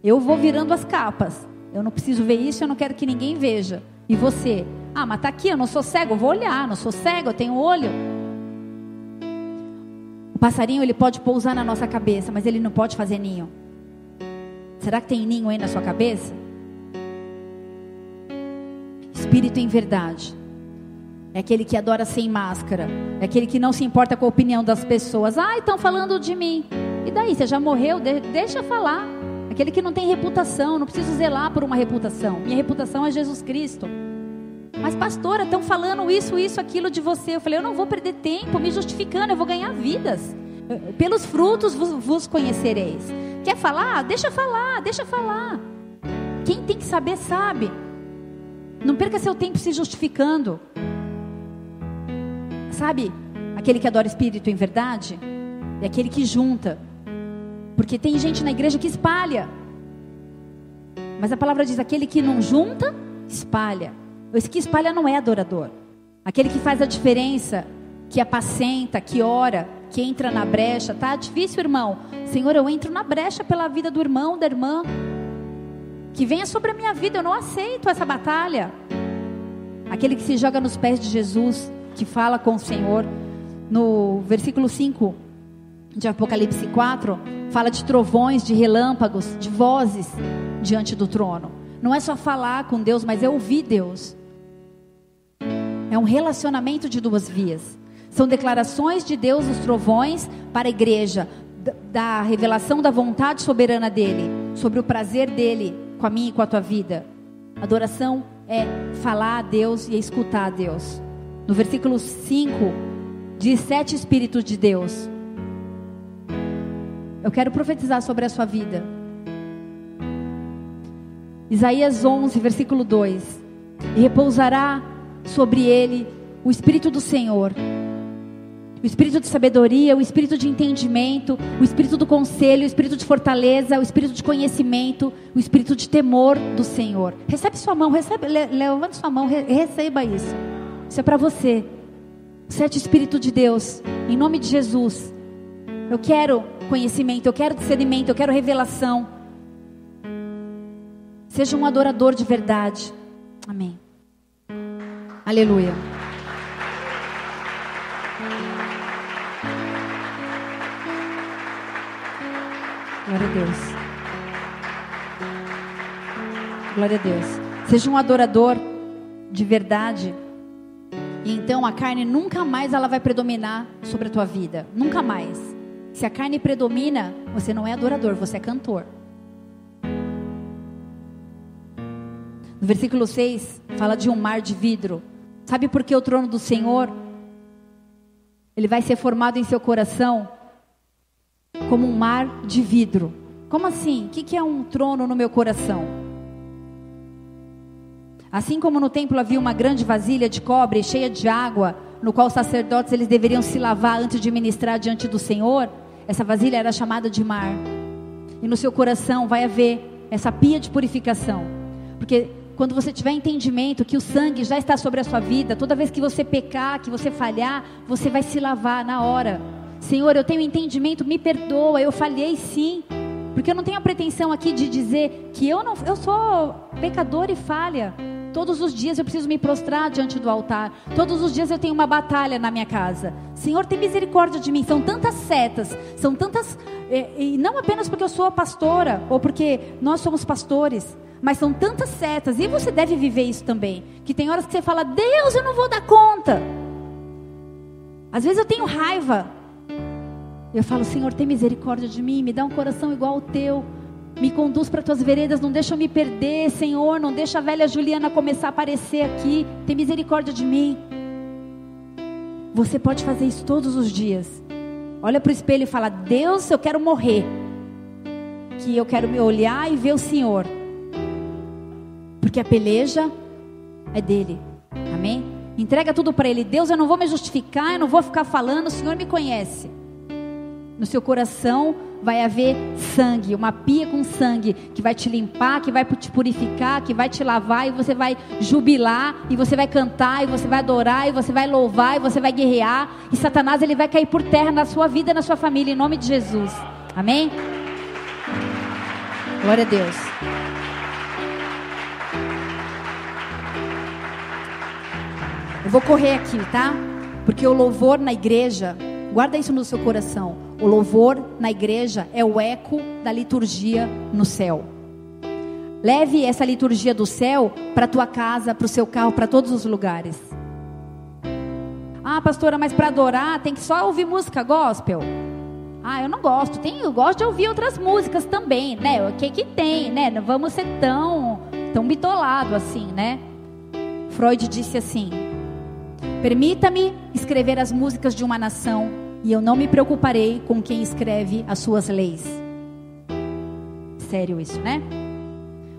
Eu vou virando as capas. Eu não preciso ver isso, eu não quero que ninguém veja. E você? Ah, mas tá aqui, eu não sou cego, eu vou olhar. Não sou cego, eu tenho olho. O passarinho, ele pode pousar na nossa cabeça, mas ele não pode fazer ninho. Será que tem ninho aí na sua cabeça? Espírito em verdade. É aquele que adora sem máscara. É aquele que não se importa com a opinião das pessoas. Ah, estão falando de mim. E daí, você já morreu? Deixa falar. Aquele que não tem reputação. Não preciso zelar por uma reputação. Minha reputação é Jesus Cristo. Mas pastora, estão falando isso, aquilo de você. Eu falei, eu não vou perder tempo me justificando. Eu vou ganhar vidas. Pelos frutos vos conhecereis. Quer falar? Deixa falar, deixa falar. Quem tem que saber, sabe. Não perca seu tempo se justificando. Sabe, aquele que adora espírito em verdade é aquele que junta. Porque tem gente na igreja que espalha. Mas a palavra diz, aquele que não junta, espalha. Esse que espalha não é adorador. Aquele que faz a diferença, que apacenta, que ora, que entra na brecha. Tá difícil, irmão? Senhor, eu entro na brecha pela vida do irmão, da irmã. Que venha sobre a minha vida, eu não aceito essa batalha. Aquele que se joga nos pés de Jesus, que fala com o Senhor. No versículo 5 de Apocalipse 4, fala de trovões, de relâmpagos, de vozes diante do trono. Não é só falar com Deus, mas é ouvir Deus. É um relacionamento de duas vias. São declarações de Deus nos trovões para a igreja, da revelação da vontade soberana dele, sobre o prazer dele com a minha e com a tua vida. Adoração é falar a Deus e escutar a Deus. No versículo 5, diz 7 Espíritos de Deus. Eu quero profetizar sobre a sua vida. Isaías 11, versículo 2. E repousará sobre ele o Espírito do Senhor. O Espírito de sabedoria, o Espírito de entendimento, o Espírito do conselho, o Espírito de fortaleza, o Espírito de conhecimento, o Espírito de temor do Senhor. Recebe sua mão, levante sua mão, receba isso. Isso é para você. Sete Espírito de Deus, em nome de Jesus. Eu quero conhecimento, eu quero discernimento, eu quero revelação. Seja um adorador de verdade. Amém. Aleluia. Glória a Deus. Glória a Deus. Seja um adorador de verdade. E então a carne nunca mais ela vai predominar sobre a tua vida. Nunca mais. Se a carne predomina, você não é adorador, você é cantor. No versículo 6, fala de um mar de vidro. Sabe por que o trono do Senhor, ele vai ser formado em seu coração como um mar de vidro? Como assim? O que é um trono no meu coração? Assim como no templo havia uma grande vasilha de cobre cheia de água, no qual os sacerdotes eles deveriam se lavar antes de ministrar diante do Senhor, essa vasilha era chamada de mar. E no seu coração vai haver essa pia de purificação. Porque quando você tiver entendimento que o sangue já está sobre a sua vida, toda vez que você pecar, que você falhar, você vai se lavar na hora. Senhor, eu tenho entendimento, me perdoa, eu falhei sim. Porque eu não tenho a pretensão aqui de dizer que eu sou pecador e falha. Todos os dias eu preciso me prostrar diante do altar. Todos os dias eu tenho uma batalha na minha casa. Senhor, tem misericórdia de mim. São tantas setas, são tantas... E não apenas porque eu sou a pastora, ou porque nós somos pastores, mas são tantas setas. E você deve viver isso também. Que tem horas que você fala, Deus, eu não vou dar conta. Às vezes eu tenho raiva. Eu falo, Senhor, tem misericórdia de mim. Me dá um coração igual ao teu. Me conduz para as tuas veredas, não deixa eu me perder, Senhor, não deixa a velha Juliana começar a aparecer aqui, tem misericórdia de mim. Você pode fazer isso todos os dias. Olha para o espelho e fala, Deus, eu quero morrer, que eu quero me olhar e ver o Senhor, porque a peleja é dele, amém? Entrega tudo para ele. Deus, eu não vou me justificar, eu não vou ficar falando, o Senhor me conhece. No seu coração vai haver sangue, uma pia com sangue, que vai te limpar, que vai te purificar, que vai te lavar, e você vai jubilar, e você vai cantar, e você vai adorar, e você vai louvar, e você vai guerrear, e Satanás ele vai cair por terra na sua vida, na sua família, em nome de Jesus, amém? Glória a Deus. Eu vou correr aqui, tá? Porque o louvor na igreja, guarda isso no seu coração. O louvor na igreja é o eco da liturgia no céu. Leve essa liturgia do céu para a tua casa, para o seu carro, para todos os lugares. Ah, pastora, mas para adorar tem que só ouvir música gospel? Ah, eu não gosto. Eu gosto de ouvir outras músicas também, né? O que tem, né? Não vamos ser tão bitolado assim, né? Freud disse assim: permita-me escrever as músicas de uma nação, e eu não me preocuparei com quem escreve as suas leis. Sério isso, né?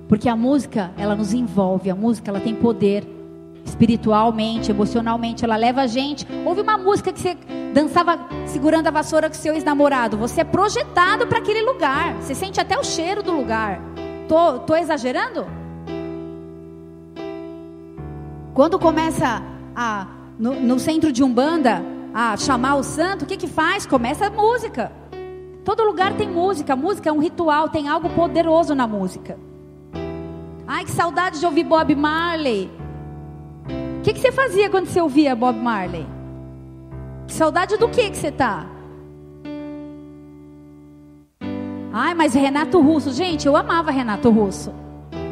Porque a música, ela nos envolve. A música, ela tem poder espiritualmente, emocionalmente. Ela leva a gente. Ouve uma música que você dançava segurando a vassoura com seu ex-namorado. Você é projetado para aquele lugar. Você sente até o cheiro do lugar. Tô exagerando? Quando começa no centro de Umbanda a chamar o santo, o que faz? Começa a música. Todo lugar tem música. A música é um ritual, tem algo poderoso na música. Ai, que saudade de ouvir Bob Marley. O que você fazia quando você ouvia Bob Marley? Que saudade do que você tá? Ai, mas Renato Russo. Gente, eu amava Renato Russo.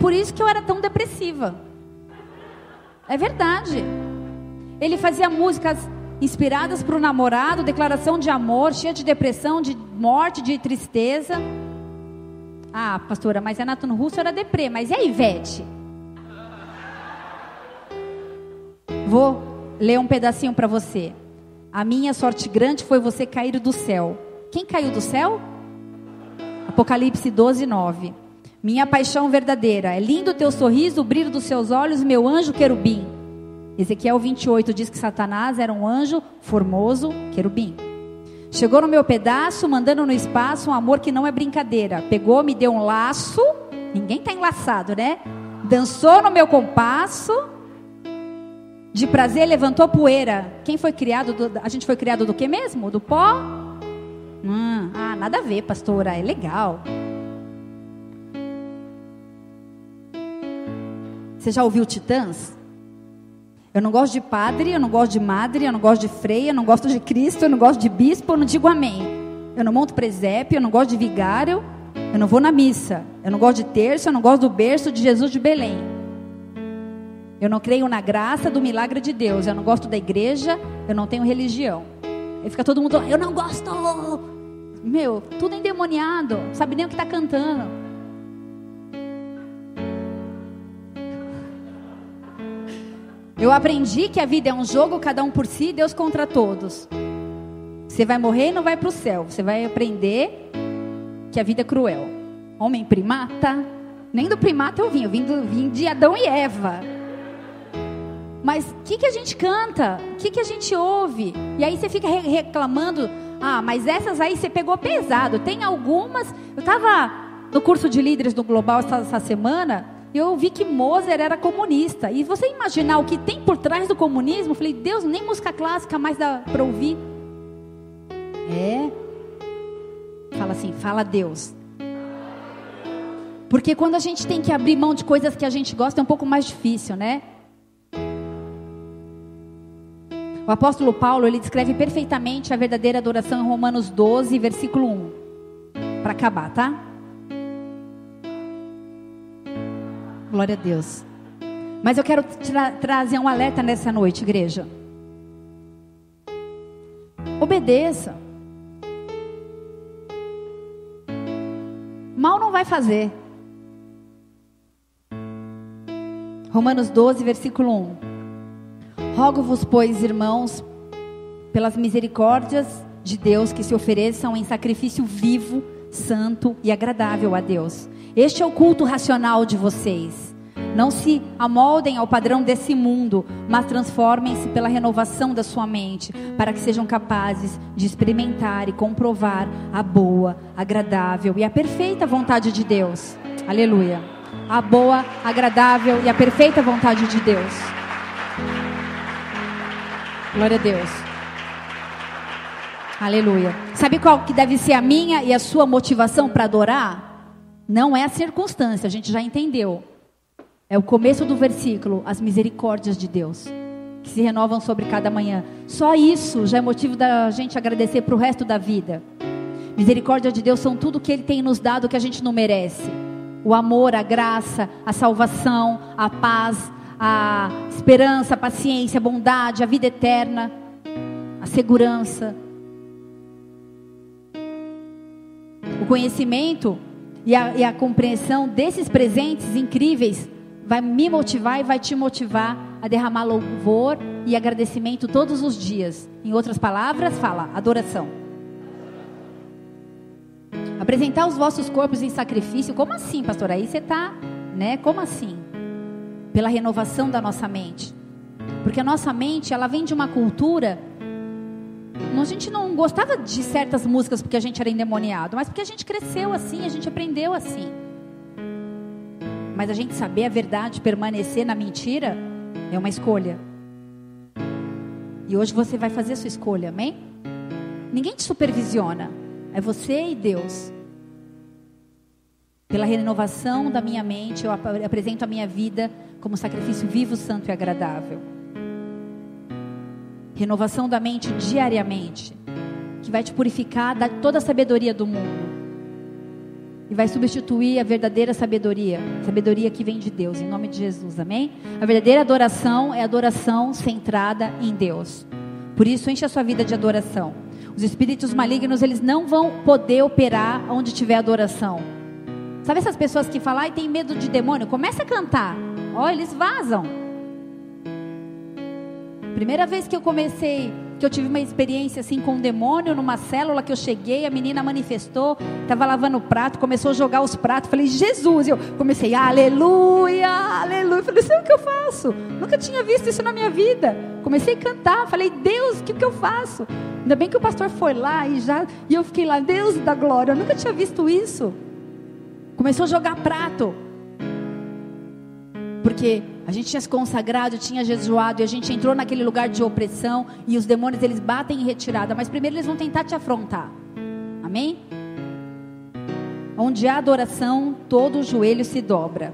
Por isso que eu era tão depressiva. É verdade. Ele fazia músicas inspiradas para o namorado, declaração de amor, cheia de depressão, de morte, de tristeza. Ah, pastora, mas Renato Russo era deprê, mas e a Ivete? Vou ler um pedacinho para você. A minha sorte grande foi você cair do céu. Quem caiu do céu? Apocalipse 12:9. Minha paixão verdadeira, é lindo o teu sorriso, o brilho dos seus olhos, meu anjo querubim. Ezequiel 28 diz que Satanás era um anjo formoso, querubim. Chegou no meu pedaço, mandando no espaço um amor que não é brincadeira. Pegou, me deu um laço. Ninguém está enlaçado, né? Dançou no meu compasso. De prazer levantou poeira. Quem foi criado? A gente foi criado do que mesmo? Do pó? Nada a ver, pastora. É legal. Você já ouviu Titãs? Eu não gosto de padre, eu não gosto de madre, eu não gosto de freia, eu não gosto de Cristo, eu não gosto de bispo, eu não digo amém. Eu não monto presépio, eu não gosto de vigário, eu não vou na missa. Eu não gosto de terço, eu não gosto do berço de Jesus de Belém. Eu não creio na graça do milagre de Deus. Eu não gosto da igreja, eu não tenho religião. Aí fica todo mundo, eu não gosto. Meu, tudo endemoniado, não sabe nem o que está cantando. Eu aprendi que a vida é um jogo, cada um por si, Deus contra todos. Você vai morrer e não vai para o céu. Você vai aprender que a vida é cruel. Homem primata, nem do primata eu vim de Adão e Eva. Mas o que a gente canta? O que a gente ouve? E aí você fica reclamando, mas essas aí você pegou pesado. Tem algumas, eu estava no curso de líderes do Global essa semana, e eu vi que Mozart era comunista. E você imaginar o que tem por trás do comunismo, eu falei, Deus, nem música clássica mais dá para ouvir. Fala assim, fala Deus. Porque quando a gente tem que abrir mão de coisas que a gente gosta, é um pouco mais difícil, né? O apóstolo Paulo, ele descreve perfeitamente a verdadeira adoração em Romanos 12, versículo 1. Para acabar, tá? Glória a Deus. Mas eu quero trazer um alerta nessa noite, igreja. Obedeça. Mal não vai fazer. Romanos 12, versículo 1. Rogo-vos, pois, irmãos, pelas misericórdias de Deus, que se ofereçam em sacrifício vivo, santo e agradável a Deus. Este é o culto racional de vocês. Não se amoldem ao padrão desse mundo, mas transformem-se pela renovação da sua mente, para que sejam capazes de experimentar e comprovar a boa, agradável e a perfeita vontade de Deus. Aleluia. A boa, agradável e a perfeita vontade de Deus. Glória a Deus. Aleluia. Sabe qual que deve ser a minha e a sua motivação para adorar? Não é a circunstância, a gente já entendeu. É o começo do versículo, as misericórdias de Deus, que se renovam sobre cada manhã. Só isso já é motivo da gente agradecer para o resto da vida. Misericórdia de Deus são tudo que Ele tem nos dado que a gente não merece. O amor, a graça, a salvação, a paz, a esperança, a paciência, a bondade, a vida eterna, a segurança. O conhecimento e a compreensão desses presentes incríveis vai me motivar e vai te motivar a derramar louvor e agradecimento todos os dias. Em outras palavras, fala, adoração. Apresentar os vossos corpos em sacrifício. Como assim, pastor? Aí você está, né? Como assim? Pela renovação da nossa mente. Porque a nossa mente, ela vem de uma cultura. A gente não gostava de certas músicas porque a gente era endemoniado, mas porque a gente cresceu assim, a gente aprendeu assim. Mas a gente saber a verdade, permanecer na mentira, é uma escolha. E hoje você vai fazer a sua escolha, amém? Ninguém te supervisiona, é você e Deus. Pela renovação da minha mente, eu apresento a minha vida como sacrifício vivo, santo e agradável. Renovação da mente diariamente, que vai te purificar da toda a sabedoria do mundo. E vai substituir a verdadeira sabedoria, sabedoria que vem de Deus, em nome de Jesus, amém? A verdadeira adoração é adoração centrada em Deus. Por isso, enche a sua vida de adoração. Os espíritos malignos, eles não vão poder operar onde tiver adoração. Sabe essas pessoas que falam, tem medo de demônio? Começa a cantar. Eles vazam. Primeira vez que que eu tive uma experiência assim com um demônio numa célula que eu cheguei, a menina manifestou, estava lavando o prato, começou a jogar os pratos, falei, Jesus, eu comecei, aleluia, aleluia, falei, sei o que eu faço, nunca tinha visto isso na minha vida, comecei a cantar, falei, Deus, o que eu faço? Ainda bem que o pastor foi lá e eu fiquei lá, Deus da glória, eu nunca tinha visto isso. Começou a jogar prato, porque a gente tinha se consagrado, tinha jejuado, e a gente entrou naquele lugar de opressão, e os demônios, eles batem em retirada, mas primeiro eles vão tentar te afrontar, amém? Onde há adoração, todo o joelho se dobra.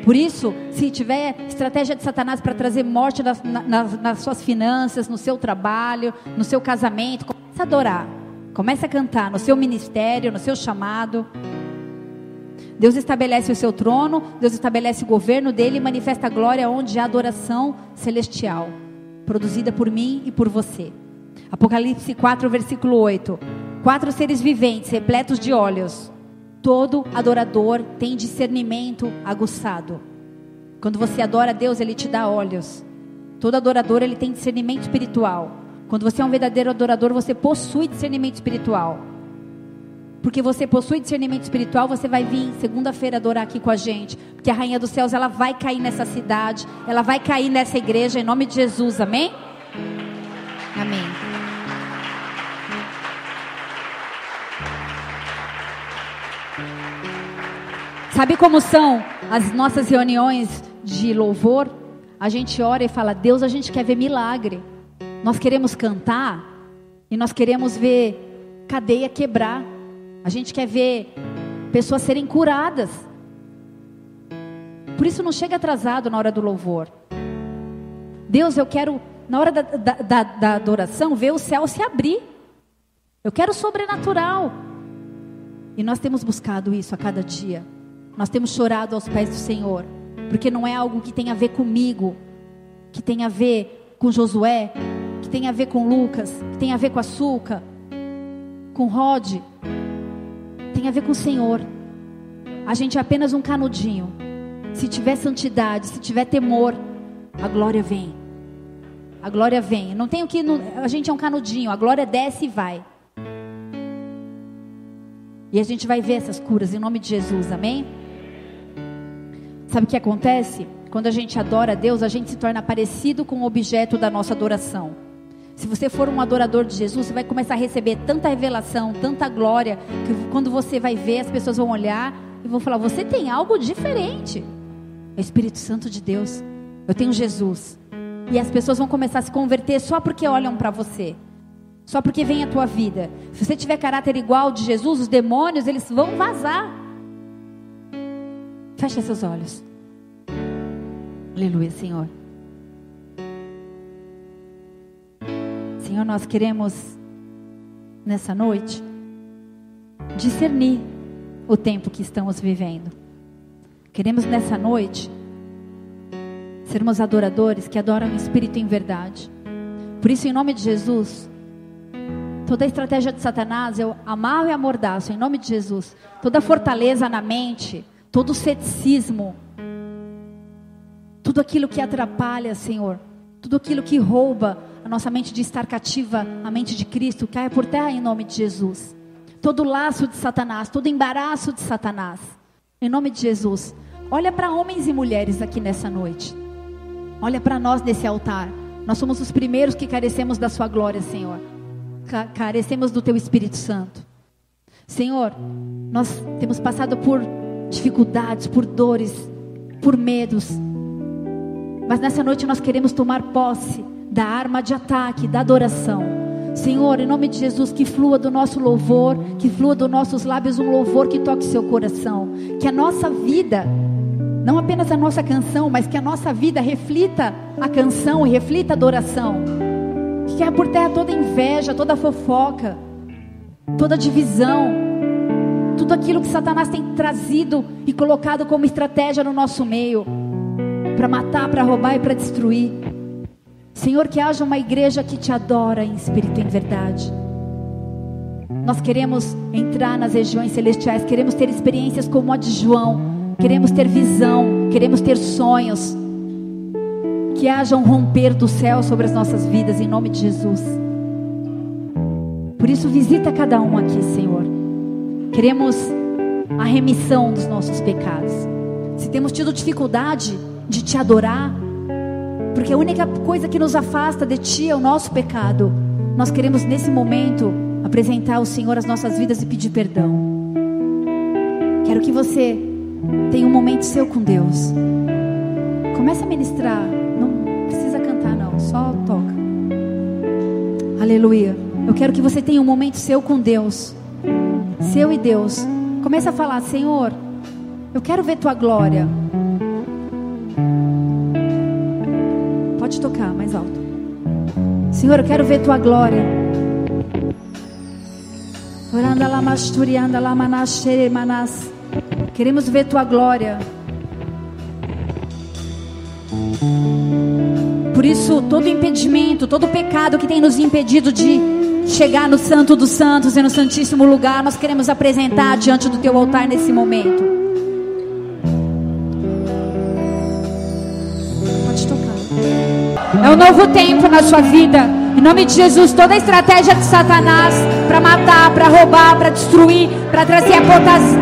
Por isso, se tiver estratégia de Satanás para trazer morte nas suas finanças, no seu trabalho, no seu casamento, comece a adorar, comece a cantar no seu ministério, no seu chamado. Deus estabelece o seu trono, Deus estabelece o governo dele e manifesta a glória onde há adoração celestial, produzida por mim e por você. Apocalipse 4, versículo 8. 4 seres viventes, repletos de olhos. Todo adorador tem discernimento aguçado. Quando você adora a Deus, Ele te dá olhos. Todo adorador, ele tem discernimento espiritual. Quando você é um verdadeiro adorador, você possui discernimento espiritual. Porque você possui discernimento espiritual, você vai vir segunda-feira adorar aqui com a gente. Porque a Rainha dos Céus, ela vai cair nessa cidade, ela vai cair nessa igreja, em nome de Jesus, amém? Amém. Sabe como são as nossas reuniões de louvor? A gente ora e fala, Deus, a gente quer ver milagre. Nós queremos cantar e nós queremos ver cadeia quebrar. A gente quer ver pessoas serem curadas. Por isso não chega atrasado na hora do louvor. Deus, eu quero, na hora da adoração, ver o céu se abrir. Eu quero o sobrenatural. E nós temos buscado isso a cada dia. Nós temos chorado aos pés do Senhor. Porque não é algo que tem a ver comigo, que tem a ver com Josué, que tem a ver com Lucas, que tem a ver com a Suca, com Rod. Tem a ver com o Senhor. A gente é apenas um canudinho. Se tiver santidade, se tiver temor, a glória vem. A glória vem. Não tem o que, a gente é um canudinho. A glória desce e vai. E a gente vai ver essas curas em nome de Jesus, amém? Sabe o que acontece? Quando a gente adora a Deus, a gente se torna parecido com o objeto da nossa adoração. Se você for um adorador de Jesus, você vai começar a receber tanta revelação, tanta glória, que quando você vai ver, as pessoas vão olhar e vão falar, você tem algo diferente. É o Espírito Santo de Deus. Eu tenho Jesus. E as pessoas vão começar a se converter só porque olham para você. Só porque vem a tua vida. Se você tiver caráter igual de Jesus, os demônios, eles vão vazar. Feche seus olhos. Aleluia, Senhor. Senhor, nós queremos nessa noite discernir o tempo que estamos vivendo. Queremos nessa noite sermos adoradores que adoram em espírito e em verdade. Por isso, em nome de Jesus, toda a estratégia de Satanás eu amarro e amordaço em nome de Jesus. Toda fortaleza na mente, todo ceticismo, tudo aquilo que atrapalha, Senhor, tudo aquilo que rouba a nossa mente de estar cativa, a mente de Cristo, caia por terra em nome de Jesus. Todo laço de Satanás, todo embaraço de Satanás, em nome de Jesus. Olha para homens e mulheres aqui nessa noite. Olha para nós nesse altar. Nós somos os primeiros que carecemos da sua glória, Senhor. Carecemos do teu Espírito Santo. Senhor, nós temos passado por dificuldades, por dores, por medos. Mas nessa noite nós queremos tomar posse da arma de ataque, da adoração. Senhor, em nome de Jesus, que flua do nosso louvor, que flua dos nossos lábios um louvor que toque seu coração. Que a nossa vida, não apenas a nossa canção, mas que a nossa vida reflita a canção e reflita a adoração. Que caia por terra toda inveja, toda fofoca, toda divisão, tudo aquilo que Satanás tem trazido e colocado como estratégia no nosso meio, para matar, para roubar e para destruir. Senhor, que haja uma igreja que te adora em espírito e em verdade. Nós queremos entrar nas regiões celestiais, queremos ter experiências como a de João, queremos ter visão, queremos ter sonhos, Que haja um romper do céu sobre as nossas vidas, em nome de Jesus. Por isso, visita cada um aqui, Senhor. Queremos a remissão dos nossos pecados. Se temos tido dificuldade de Te adorar, porque a única coisa que nos afasta de Ti é o nosso pecado, nós queremos nesse momento apresentar ao Senhor as nossas vidas e pedir perdão. Quero que você tenha um momento seu com Deus. Comece a ministrar. Não precisa cantar não, só toca. Aleluia. Eu quero que você tenha um momento seu com Deus, seu e Deus. Comece a falar: Senhor, eu quero ver Tua glória. Pode tocar mais alto. Senhor, eu quero ver Tua glória. Queremos ver Tua glória. Por isso, todo impedimento, todo pecado que tem nos impedido de chegar no Santo dos Santos e no Santíssimo Lugar, nós queremos apresentar diante do Teu altar nesse momento. Pode tocar. É um novo tempo na sua vida. Em nome de Jesus, toda a estratégia de Satanás para matar, para roubar, para destruir, para trazer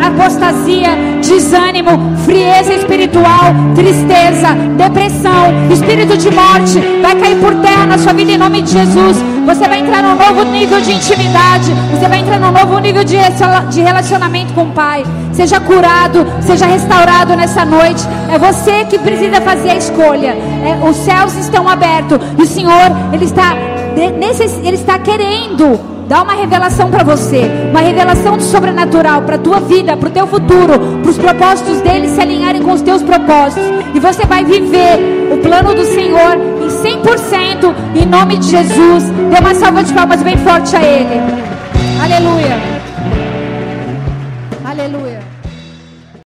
apostasia, desânimo, frieza espiritual, tristeza, depressão, espírito de morte, vai cair por terra na sua vida em nome de Jesus. Você vai entrar num novo nível de intimidade, você vai entrar num novo nível de relacionamento com o Pai. Seja curado, seja restaurado nessa noite. É você que precisa fazer a escolha. Os céus estão abertos e o Senhor, Ele está querendo dar uma revelação para você, uma revelação do sobrenatural para a tua vida, para o teu futuro, para os propósitos dele se alinharem com os teus propósitos, e você vai viver o plano do Senhor em 100%, em nome de Jesus. Dê uma salva de palmas bem forte a Ele. Aleluia.